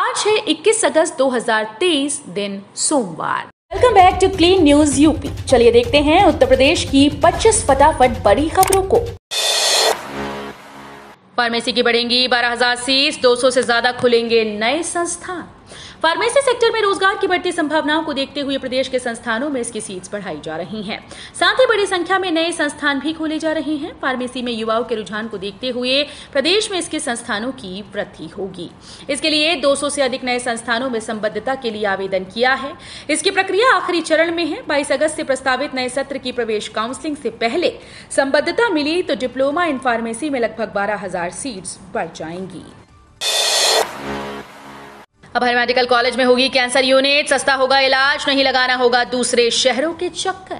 आज है 21 अगस्त 2023 दिन सोमवार। Welcome back to clean news UP. चलिए देखते हैं उत्तर प्रदेश की 25 फटाफट बड़ी खबरों को। फार्मेसी की बढ़ेंगी 12,000 सीट, 200 से ज्यादा खुलेंगे नए संस्थान। फार्मेसी सेक्टर में रोजगार की बढ़ती संभावनाओं को देखते हुए प्रदेश के संस्थानों में इसकी सीट्स बढ़ाई जा रही हैं। साथ ही बड़ी संख्या में नए संस्थान भी खोले जा रहे हैं। फार्मेसी में युवाओं के रुझान को देखते हुए प्रदेश में इसके संस्थानों की वृद्धि होगी। इसके लिए 200 से अधिक नए संस्थानों में संबद्धता के लिए आवेदन किया है। इसकी प्रक्रिया आखिरी चरण में है। 22 अगस्त से प्रस्तावित नए सत्र की प्रवेश काउंसलिंग से पहले संबद्धता मिली तो डिप्लोमा इन फार्मेसी में लगभग 12,000 सीट्स बढ़ जाएंगी। अब हर मेडिकल कॉलेज में होगी कैंसर यूनिट, सस्ता होगा इलाज, नहीं लगाना होगा दूसरे शहरों के चक्कर।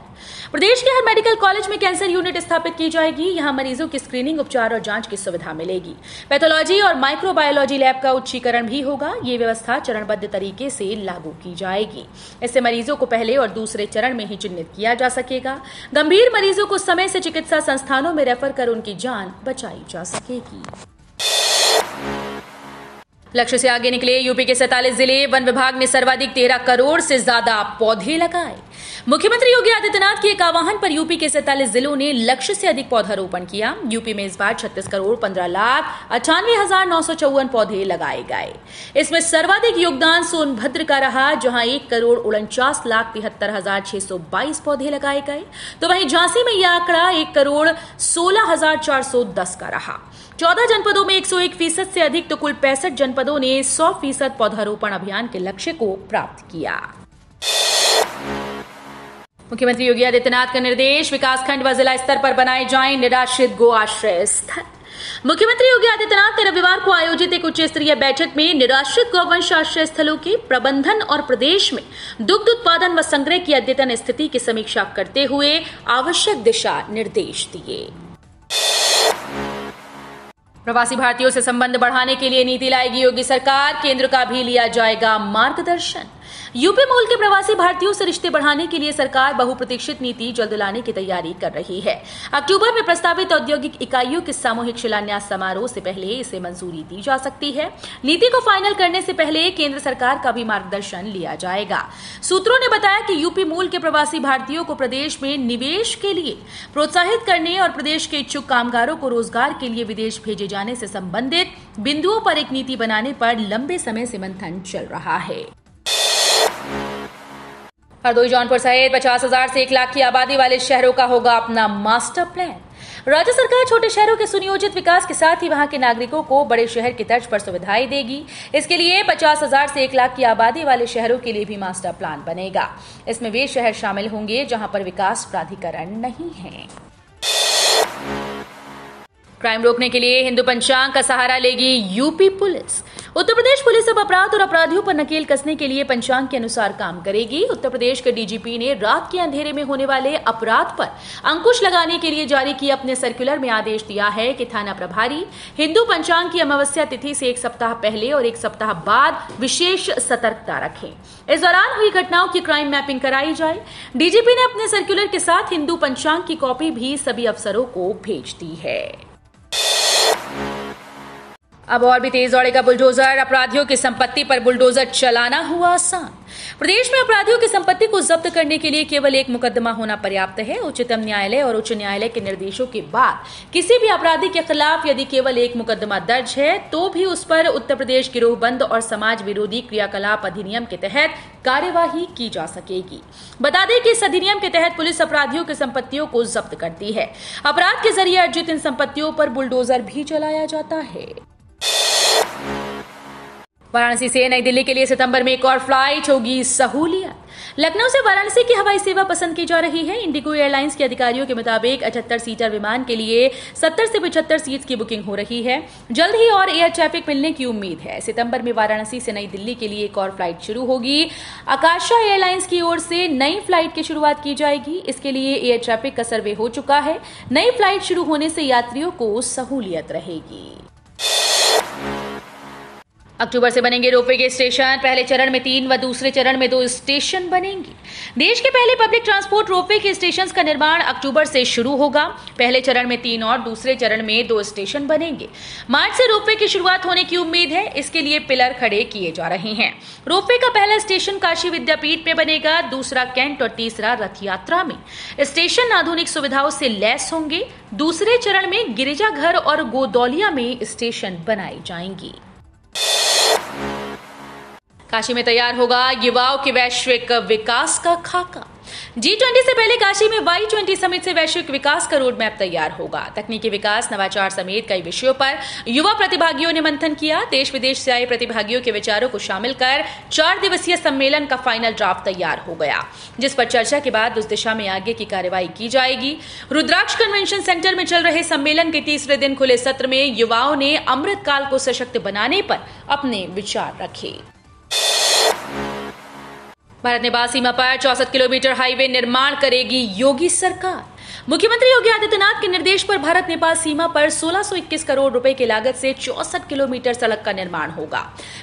प्रदेश के हर मेडिकल कॉलेज में कैंसर यूनिट स्थापित की जाएगी। यहां मरीजों की स्क्रीनिंग, उपचार और जांच की सुविधा मिलेगी। पैथोलॉजी और माइक्रोबायोलॉजी लैब का उच्चीकरण भी होगा। ये व्यवस्था चरणबद्ध तरीके से लागू की जाएगी। इससे मरीजों को पहले और दूसरे चरण में ही चिन्हित किया जा सकेगा। गंभीर मरीजों को समय से चिकित्सा संस्थानों में रेफर कर उनकी जान बचाई जा सकेगी। लक्ष्य से आगे निकले यूपी के 47 जिले। वन विभाग ने सर्वाधिक 13 करोड़ से ज्यादा पौधे लगाए। मुख्यमंत्री योगी आदित्यनाथ के एक आह्वान पर यूपी के 47 जिलों ने लक्ष्य से अधिक पौधारोपण किया। यूपी में इस बार 36 करोड़ 15 लाख 98,954 पौधे लगाए गए। इसमें सर्वाधिक योगदान सोनभद्र का रहा, जहां 1 करोड़ 49 लाख 73,622 पौधे लगाए गए। तो वहीं झांसी में यह आंकड़ा 1 करोड़ 16,410 का रहा। 14 जनपदों में 101% से अधिक तो कुल 65 जनपदों ने 100% पौधारोपण अभियान के लक्ष्य को प्राप्त किया। मुख्यमंत्री योगी आदित्यनाथ का निर्देश, विकासखंड व जिला स्तर पर बनाए जाएं निराश्रित गो आश्रय स्थल। मुख्यमंत्री योगी आदित्यनाथ ने रविवार को आयोजित एक उच्च स्तरीय बैठक में निराश्रित गौवंश आश्रय स्थलों के प्रबंधन और प्रदेश में दुग्ध उत्पादन व संग्रह की अद्यतन स्थिति की समीक्षा करते हुए आवश्यक दिशा निर्देश दिए। प्रवासी भारतीयों से संबंध बढ़ाने के लिए नीति लाएगी योगी सरकार, केंद्र का भी लिया जाएगा मार्गदर्शन। यूपी मूल के प्रवासी भारतीयों से रिश्ते बढ़ाने के लिए सरकार बहुप्रतीक्षित नीति जल्द लाने की तैयारी कर रही है। अक्टूबर में प्रस्तावित औद्योगिक इकाइयों के सामूहिक शिलान्यास समारोह से पहले इसे मंजूरी दी जा सकती है। नीति को फाइनल करने से पहले केंद्र सरकार का भी मार्गदर्शन लिया जाएगा। सूत्रों ने बताया कि यूपी मूल के प्रवासी भारतीयों को प्रदेश में निवेश के लिए प्रोत्साहित करने और प्रदेश के इच्छुक कामगारों को रोजगार के लिए विदेश भेजे जाने से संबंधित बिंदुओं पर एक नीति बनाने पर लंबे समय से मंथन चल रहा है। हरदोई, जौनपुर सहित 50,000 से 1 लाख की आबादी वाले शहरों का होगा अपना मास्टर प्लान। राज्य सरकार छोटे शहरों के सुनियोजित विकास के साथ ही वहां के नागरिकों को बड़े शहर की तर्ज पर सुविधाएं देगी। इसके लिए 50,000 से 1 लाख की आबादी वाले शहरों के लिए भी मास्टर प्लान बनेगा। इसमें वे शहर शामिल होंगे जहां पर विकास प्राधिकरण नहीं है। क्राइम रोकने के लिए हिंदू पंचांग का सहारा लेगी UP police. Uttar Pradesh police अब अपराध और अपराधियों पर नकेल कसने के लिए पंचांग के अनुसार काम करेगी। उत्तर प्रदेश के डीजीपी ने रात के अंधेरे में होने वाले अपराध पर अंकुश लगाने के लिए जारी किए अपने सर्कुलर में आदेश दिया है कि थाना प्रभारी हिंदू पंचांग की अमावस्या तिथि से 1 सप्ताह पहले और 1 सप्ताह बाद विशेष सतर्कता रखें। इस दौरान हुई घटनाओं की क्राइम मैपिंग कराई जाए। डीजीपी ने अपने सर्कुलर के साथ हिंदू पंचांग की कॉपी भी सभी अफसरों को भेज दी है। अब और भी तेज दौड़ेगा बुलडोजर। अपराधियों की संपत्ति पर बुलडोजर चलाना हुआ आसान। प्रदेश में अपराधियों की संपत्ति को जब्त करने के लिए केवल एक मुकदमा होना पर्याप्त है। उच्चतम न्यायालय और उच्च न्यायालय के निर्देशों के बाद किसी भी अपराधी के खिलाफ यदि केवल एक मुकदमा दर्ज है तो भी उस पर उत्तर प्रदेश गिरोहबंद और समाज विरोधी क्रियाकलाप अधिनियम के तहत कार्यवाही की जा सकेगी। बता दें कि इस अधिनियम के तहत पुलिस अपराधियों की संपत्तियों को जब्त करती है। अपराध के जरिए अर्जित इन संपत्तियों पर बुलडोजर भी चलाया जाता है। वाराणसी से नई दिल्ली के लिए सितंबर में एक और फ्लाइट होगी सहूलियत। लखनऊ से वाराणसी की हवाई सेवा पसंद की जा रही है। इंडिगो एयरलाइंस के अधिकारियों के मुताबिक 78 सीटर विमान के लिए 70 से 75 सीट्स की बुकिंग हो रही है। जल्द ही और एयर ट्रैफिक मिलने की उम्मीद है। सितंबर में वाराणसी से नई दिल्ली के लिए एक और फ्लाइट शुरू होगी। आकाशा एयरलाइंस की ओर से नई फ्लाइट की शुरुआत की जाएगी। इसके लिए एयर ट्रैफिक का सर्वे हो चुका है। नई फ्लाइट शुरू होने से यात्रियों को सहूलियत रहेगी। अक्टूबर से बनेंगे रोपवे के स्टेशन। पहले चरण में 3 व दूसरे चरण में 2 स्टेशन बनेंगे। देश के पहले पब्लिक ट्रांसपोर्ट रोपवे के स्टेशन का निर्माण अक्टूबर से शुरू होगा। पहले चरण में 3 और दूसरे चरण में 2 स्टेशन बनेंगे। मार्च से रोपवे की शुरुआत होने की उम्मीद है। इसके लिए पिलर खड़े किए जा रहे हैं। रोपवे का पहला स्टेशन काशी विद्यापीठ में बनेगा, दूसरा कैंट और तीसरा रथ यात्रा में। स्टेशन आधुनिक सुविधाओं से लैस होंगे। दूसरे चरण में गिरिजाघर और गोदौलिया में स्टेशन बनाए जाएंगे। काशी में तैयार होगा युवाओं के वैश्विक विकास का खाका। G20 से पहले काशी में Y20 समिट से वैश्विक विकास का रोड मैप तैयार होगा। तकनीकी विकास, नवाचार समेत कई विषयों पर युवा प्रतिभागियों ने मंथन किया। देश विदेश से आए प्रतिभागियों के विचारों को शामिल कर 4 दिवसीय सम्मेलन का फाइनल ड्राफ्ट तैयार हो गया, जिस पर चर्चा के बाद उस दिशा में आगे की कार्रवाई की जाएगी। रुद्राक्ष कन्वेंशन सेंटर में चल रहे सम्मेलन के तीसरे दिन खुले सत्र में युवाओं ने अमृतकाल को सशक्त बनाने पर अपने विचार रखे। भारत नेपाल सीमा पर 64 किलोमीटर हाईवे निर्माण करेगी योगी सरकार। मुख्यमंत्री योगी आदित्यनाथ के निर्देश पर भारत नेपाल सीमा पर 1621 करोड़ रुपए की लागत से 64 किलोमीटर सड़क का निर्माण होगा।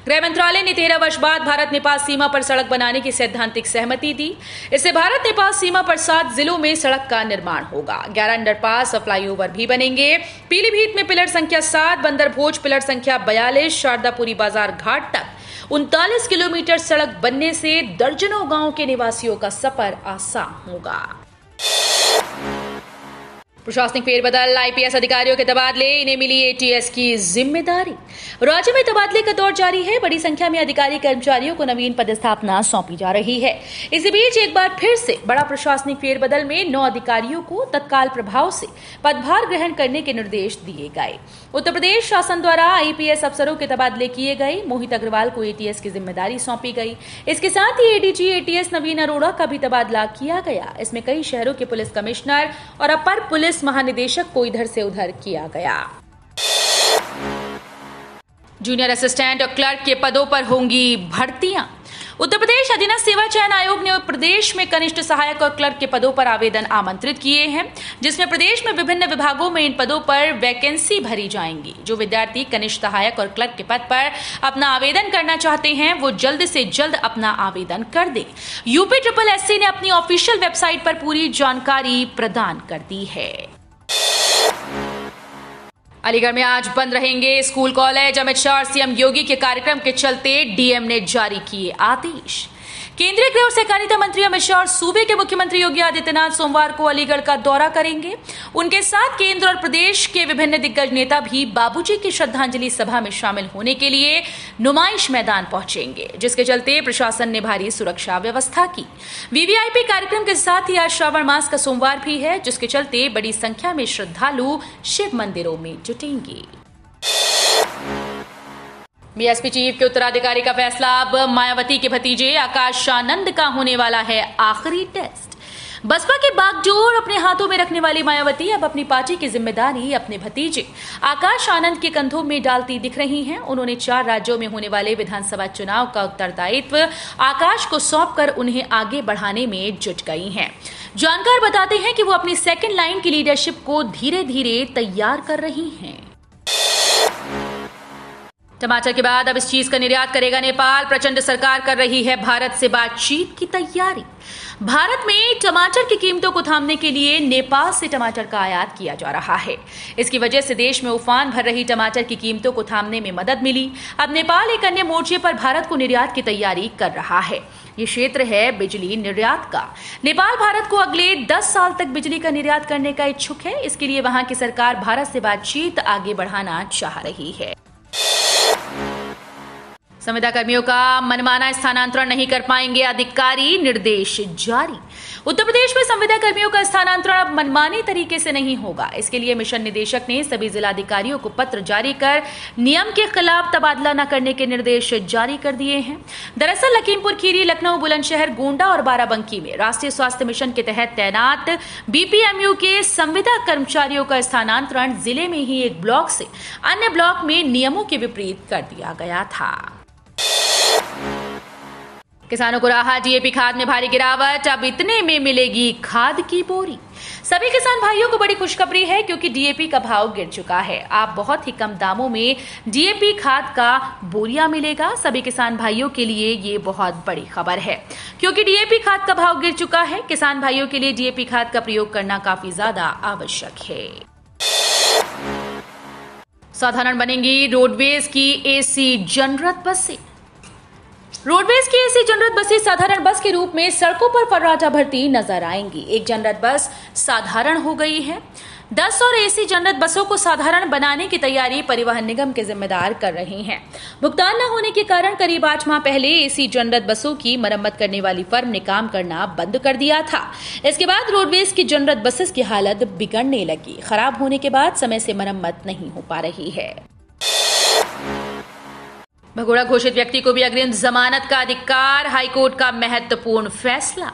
गृह मंत्रालय ने 13 वर्ष बाद भारत नेपाल सीमा पर सड़क बनाने की सैद्धांतिक सहमति दी। इससे भारत नेपाल सीमा पर 7 जिलों में सड़क का निर्माण होगा। 11 अंडरपास और फ्लाईओवर भी बनेंगे। पीलीभीत में पिलर संख्या 7, बंदरभोज पिलर संख्या 42, शारदापुरी बाजार घाट तक 39 किलोमीटर सड़क बनने से दर्जनों गांव के निवासियों का सफर आसान होगा। प्रशासनिक फेरबदल, आईपीएस अधिकारियों के तबादले, इन्हें मिली एटीएस की जिम्मेदारी। राज्य में तबादले का दौर जारी है। बड़ी संख्या में अधिकारी कर्मचारियों को नवीन पदस्थापना सौंपी जा रही है। इसी बीच एक बार फिर से बड़ा प्रशासनिक फेरबदल में 9 अधिकारियों को तत्काल प्रभाव से पदभार ग्रहण करने के निर्देश दिए गए। उत्तर प्रदेश शासन द्वारा आईपीएस अफसरों के तबादले किए गए। मोहित अग्रवाल को एटीएस की जिम्मेदारी सौंपी गई। इसके साथ ही एडीजी एटीएस नवीन अरोड़ा का भी तबादला किया गया। इसमें कई शहरों के पुलिस कमिश्नर और अपर पुलिस महानिदेशक को इधर से उधर किया गया। जूनियर असिस्टेंट और क्लर्क के पदों पर होंगी भर्तियां। उत्तर प्रदेश अधीनस्थ सेवा चयन आयोग ने प्रदेश में कनिष्ठ सहायक और क्लर्क के पदों पर आवेदन आमंत्रित किए हैं, जिसमें प्रदेश में विभिन्न विभागों में इन पदों पर वैकेंसी भरी जाएंगी। जो विद्यार्थी कनिष्ठ सहायक और क्लर्क के पद पर अपना आवेदन करना चाहते हैं, वो जल्द से जल्द अपना आवेदन कर दें। यूपी SSSC ने अपनी ऑफिशियल वेबसाइट पर पूरी जानकारी प्रदान कर दी है। अलीगढ़ में आज बंद रहेंगे स्कूल कॉलेज। अमित शाह और सीएम योगी के कार्यक्रम के चलते डीएम ने जारी किए आदेश। केंद्रीय गृह और सहकारिता मंत्री अमित शाह और सूबे के मुख्यमंत्री योगी आदित्यनाथ सोमवार को अलीगढ़ का दौरा करेंगे। उनके साथ केंद्र और प्रदेश के विभिन्न दिग्गज नेता भी बाबूजी की श्रद्धांजलि सभा में शामिल होने के लिए नुमाइश मैदान पहुंचेंगे, जिसके चलते प्रशासन ने भारी सुरक्षा व्यवस्था की। वीवीआईपी कार्यक्रम के साथ ही आज श्रावण मास का सोमवार भी है, जिसके चलते बड़ी संख्या में श्रद्धालु शिव मंदिरों में जुटेंगे। बीएसपी चीफ के उत्तराधिकारी का फैसला। अब मायावती के भतीजे आकाश आनंद का होने वाला है आखिरी टेस्ट। बसपा की बागडोर अपने हाथों में रखने वाली मायावती अब अपनी पार्टी की जिम्मेदारी अपने भतीजे आकाश आनंद के कंधों में डालती दिख रही हैं। उन्होंने 4 राज्यों में होने वाले विधानसभा चुनाव का उत्तरदायित्व आकाश को सौंपकर उन्हें आगे बढ़ाने में जुट गई हैं। जानकार बताते हैं कि वो अपनी सेकेंड लाइन की लीडरशिप को धीरे धीरे तैयार कर रही हैं। टमाटर के बाद अब इस चीज का निर्यात करेगा नेपाल। प्रचंड सरकार कर रही है भारत से बातचीत की तैयारी। भारत में टमाटर की कीमतों को थामने के लिए नेपाल से टमाटर का आयात किया जा रहा है। इसकी वजह से देश में उफान भर रही टमाटर की कीमतों को थामने में मदद मिली। अब नेपाल एक अन्य मोर्चे पर भारत को निर्यात की तैयारी कर रहा है। ये क्षेत्र है बिजली निर्यात का। नेपाल भारत को अगले 10 साल तक बिजली का निर्यात करने का इच्छुक है। इसके लिए वहां की सरकार भारत से बातचीत आगे बढ़ाना चाह रही है। संविदा कर्मियों का मनमाना स्थानांतरण नहीं कर पाएंगे अधिकारी, निर्देश जारी। उत्तर प्रदेश में संविदा कर्मियों का स्थानांतरण अब मनमाने तरीके से नहीं होगा। इसके लिए मिशन निदेशक ने सभी जिलाधिकारियों को पत्र जारी कर नियम के खिलाफ तबादला न करने के निर्देश जारी कर दिए हैं। दरअसल लखीमपुर खीरी, लखनऊ, बुलंदशहर, गोंडा और बाराबंकी में राष्ट्रीय स्वास्थ्य मिशन के तहत तैनात बीपीएमयू के संविदा कर्मचारियों का स्थानांतरण जिले में ही एक ब्लॉक से अन्य ब्लॉक में नियमों के विपरीत कर दिया गया था। किसानों को राहत, डीएपी खाद में भारी गिरावट, अब इतने में मिलेगी खाद की बोरी। सभी किसान भाइयों को बड़ी खुशखबरी है क्योंकि डीएपी का भाव गिर चुका है। आप बहुत ही कम दामों में डीएपी खाद का बोरिया मिलेगा। सभी किसान भाइयों के लिए ये बहुत बड़ी खबर है क्योंकि डीएपी खाद का भाव गिर चुका है। किसान भाइयों के लिए डीएपी खाद का प्रयोग करना काफी ज्यादा आवश्यक है। साधारण बनेंगी रोडवेज की एसी जनरत बसें। रोडवेज की एसी जनरत बसें साधारण बस के रूप में सड़कों पर फर्राटा भरती नजर आएंगी। एक जनरत बस साधारण हो गई है। 10 और एसी जनरत बसों को साधारण बनाने की तैयारी परिवहन निगम के जिम्मेदार कर रहे हैं। भुगतान न होने के कारण करीब 8 माह पहले एसी जनरत बसों की मरम्मत करने वाली फर्म ने काम करना बंद कर दिया था। इसके बाद रोडवेज की जनरत बसेस की हालत बिगड़ने लगी। खराब होने के बाद समय से मरम्मत नहीं हो पा रही है। भगोड़ा घोषित व्यक्ति को भी अग्रिम जमानत का अधिकार, हाईकोर्ट का महत्वपूर्ण फैसला।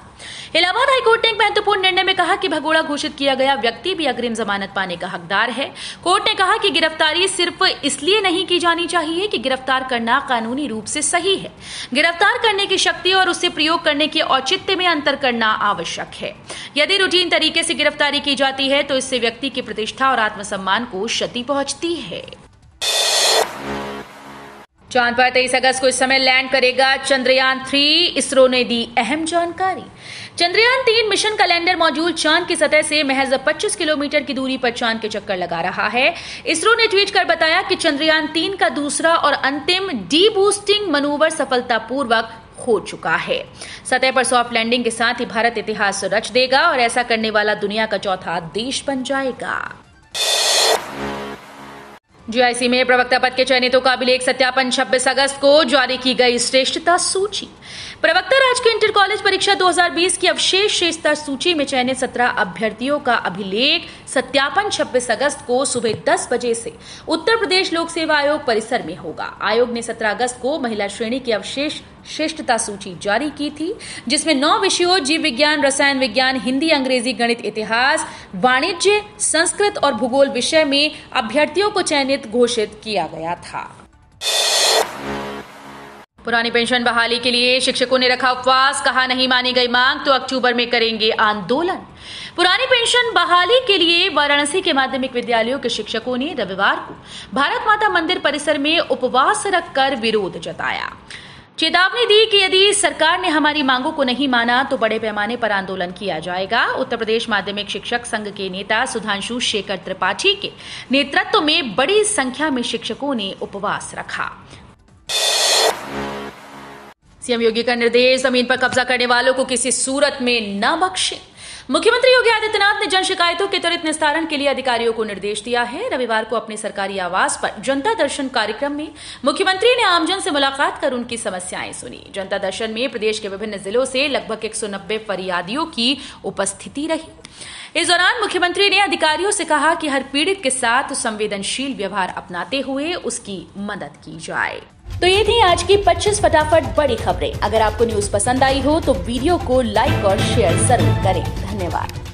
इलाहाबाद हाईकोर्ट ने एक महत्वपूर्ण निर्णय में कहा कि भगोड़ा घोषित किया गया व्यक्ति भी अग्रिम जमानत पाने का हकदार है। कोर्ट ने कहा कि गिरफ्तारी सिर्फ इसलिए नहीं की जानी चाहिए कि गिरफ्तार करना कानूनी रूप से सही है। गिरफ्तार करने की शक्ति और उसे प्रयोग करने के औचित्य में अंतर करना आवश्यक है। यदि रूटीन तरीके से गिरफ्तारी की जाती है तो इससे व्यक्ति की प्रतिष्ठा और आत्मसम्मान को क्षति पहुंचती है। चांद पर 23 अगस्त को इस समय लैंड करेगा चंद्रयान 3। इसरो ने दी अहम जानकारी। चंद्रयान 3 मिशन का लैंडर मॉड्यूल चांद की सतह से महज 25 किलोमीटर की दूरी पर चांद के चक्कर लगा रहा है। इसरो ने ट्वीट कर बताया कि चंद्रयान 3 का दूसरा और अंतिम डी बूस्टिंग मनूवर सफलतापूर्वक हो चुका है। सतह पर सॉफ्ट लैंडिंग के साथ ही भारत इतिहास रच देगा और ऐसा करने वाला दुनिया का चौथा देश बन जाएगा। जीआईसी में प्रवक्ता पद के चयनितों का अभिलेख सत्यापन 26 अगस्त को जारी की गई श्रेष्ठता सूची। प्रवक्ता राजकीय इंटर कॉलेज परीक्षा 2020 की अवशेष श्रेष्ठता सूची में चयनित 17 अभ्यर्थियों का अभिलेख सत्यापन 26 अगस्त को सुबह 10 बजे से उत्तर प्रदेश लोक सेवा आयोग परिसर में होगा। आयोग ने 17 अगस्त को महिला श्रेणी की अवशेष श्रेष्ठता सूची जारी की थी, जिसमें 9 विषयों जीव विज्ञान, रसायन विज्ञान, हिंदी, अंग्रेजी, गणित, इतिहास, वाणिज्य, संस्कृत और भूगोल विषय में अभ्यर्थियों को चयनित घोषित किया गया था। पुरानी पेंशन बहाली के लिए शिक्षकों ने रखा उपवास, कहा नहीं मानी गई मांग तो अक्टूबर में करेंगे आंदोलन। पुरानी पेंशन बहाली के लिए वाराणसी के माध्यमिक विद्यालयों के शिक्षकों ने रविवार को भारत माता मंदिर परिसर में उपवास रखकर विरोध जताया। चेतावनी दी कि यदि सरकार ने हमारी मांगों को नहीं माना तो बड़े पैमाने पर आंदोलन किया जाएगा। उत्तर प्रदेश माध्यमिक शिक्षक संघ के नेता सुधांशु शेखर त्रिपाठी के नेतृत्व में बड़ी संख्या में शिक्षकों ने उपवास रखा। सीएम योगी का निर्देश, जमीन पर कब्जा करने वालों को किसी सूरत में न बख्शे। मुख्यमंत्री योगी आदित्यनाथ ने जन शिकायतों के त्वरित निस्तारण के लिए अधिकारियों को निर्देश दिया है। रविवार को अपने सरकारी आवास पर जनता दर्शन कार्यक्रम में मुख्यमंत्री ने आमजन से मुलाकात कर उनकी समस्याएं सुनी। जनता दर्शन में प्रदेश के विभिन्न जिलों से लगभग 190 फरियादियों की उपस्थिति रही। इस दौरान मुख्यमंत्री ने अधिकारियों से कहा कि हर पीड़ित के साथ संवेदनशील व्यवहार अपनाते हुए उसकी मदद की जाए। तो ये थी आज की 25 फटाफट बड़ी खबरें। अगर आपको न्यूज पसंद आई हो तो वीडियो को लाइक और शेयर जरूर करें। धन्यवाद।